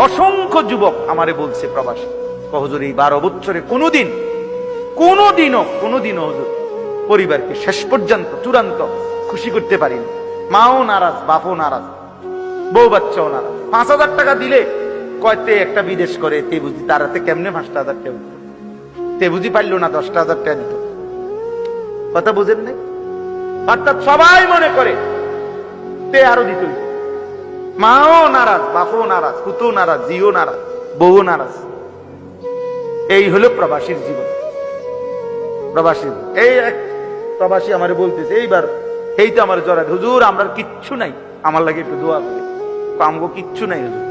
অসংখ্য যুবক আমারে বলছে প্রবাসী, হুজুর এই 12 বছরে কোনোদিনও হুজুর পরিবারকে শেষ পর্যন্ত চূড়ান্ত খুশি করতে পারিনি। মাও নারাজ, বাপও নারাজ, বউ বাচ্চাও নারাজ। 5,000 টাকা দিলে কয়তে একটা বিদেশ করে, তে বুঝি তার হাতে কেমনে 5,000 টাকা দিত, তে বুঝি পারলো না 10,000 টাকা দিত। কথা বুঝেন নাই? অর্থাৎ সবাই মনে করে তে আরো দিত। মাও নারাজ, বাপও নারাজ, পুতও নারাজ, জিও নারাজ, বউ নারাজ। এই হলো প্রবাসীর জীবন। প্রবাসী এই এক প্রবাসী আমারে বলতেছে এইবার, এই তো আমার জড়াত, হুজুর আমরা কিচ্ছু নাই, আমার লাগে একটু দোয়া করে। আমগো কিচ্ছু নাই হুজুর।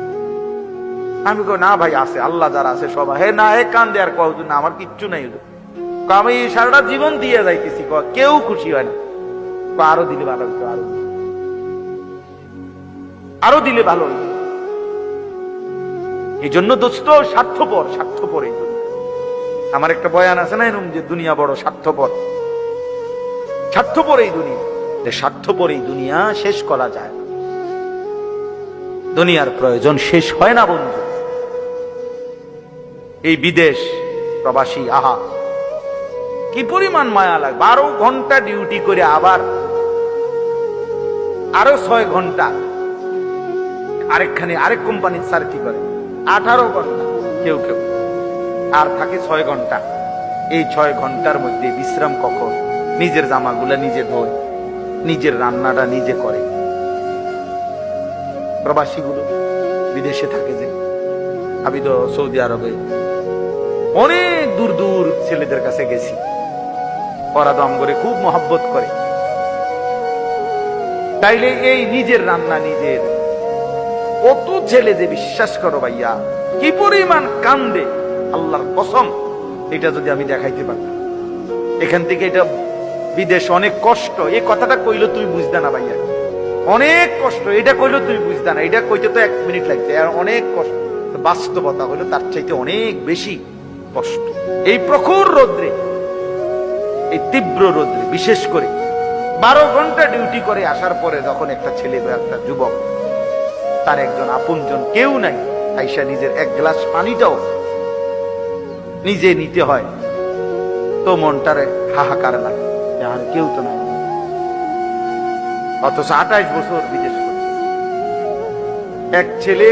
আমি কই না ভাই আছে, আল্লাহ যারা আছে সবাই। হে না, হে কান দেয়ার কও হুজুর, না আমার কিচ্ছু নাই হুজুর। আমি সারাটা জীবন দিয়ে যাইতেছি, কেউ খুশি হয় না। আরো দিলে ভালো হইতো, আরো দিলে ভালো হইতো। এই জন্য দোস্ত স্বার্থপর এই দুনিয়া। আমার একটা বয়ান আছে না এরকম, যে দুনিয়া বড় স্বার্থপর এই দুনিয়া। যে স্বার্থপর এই দুনিয়া শেষ করা যায় না। দুনিয়ার প্রয়োজন শেষ হয় না বন্ধু। এই বিদেশ প্রবাসী, আহা কি পরিমাণ মায়া লাগে। 12 ঘন্টা ডিউটি করে আবার আরো 6 ঘন্টা আরেক কোম্পানির সার্টি করে, 18 ঘন্টা কেউ আর থাকে 6 ঘন্টা। এই 6 ঘন্টার মধ্যে বিশ্রাম কখন? নিজের জামাগুলা নিজে ধোয়, নিজের রান্নাটা নিজে করে। প্রবাসীগুলো বিদেশে থাকে, যে আমি তো সৌদি আরবে অনেক দূর ছেলেদের কাছে গেছি, ওরা দম করে খুব মহব্বত করে। তাইলে এই নিজের রান্না নিজের, কত ছেলে যে বিশ্বাস করো ভাইয়া কি পরিমাণ কান্দে, আল্লাহর কসম। এটা যদি আমি দেখাইতে পারতাম। এখান থেকে এটা বিদেশ অনেক কষ্ট, এই কথাটা কইলো তুমি বুঝতে না ভাইয়া, অনেক কষ্ট। এটা কইলো তুমি বুঝতে না, এটা কইতে তো 1 মিনিট লাগছে, আর অনেক কষ্ট। বাস্তবতা হলো তার চাইতে অনেক বেশি কষ্ট। এই প্রখর রোদ্রে, এই তীব্র রোদ্রে, বিশেষ করে 12 ঘন্টা ডিউটি করে আসার পরে যখন একটা ছেলে বা একটা যুবক, তার একজন আপনজন কেউ নাই, আইসা নিজের 1 গ্লাস পানিটাও নিজে নিতে হয়, তো মনটারে হাহাকার লাগে, আর কেউ তো নাই। অথচ 28 বছর বিদেশ করছে। এক ছেলে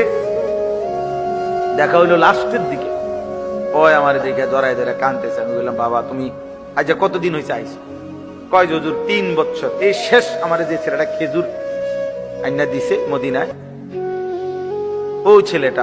দেখা হইলো লাস্টের দিকে, ওই আমার দেখে ধরায় কানতেছে। আমি বললাম, বাবা তুমি আজ কতদিন হয়েছে আইসো? কয় হুজুর 3 বছর। এই শেষ আমার যে ছেলেটা খেজুর আইনা দিছে মদিনায়, ও ছেলেটা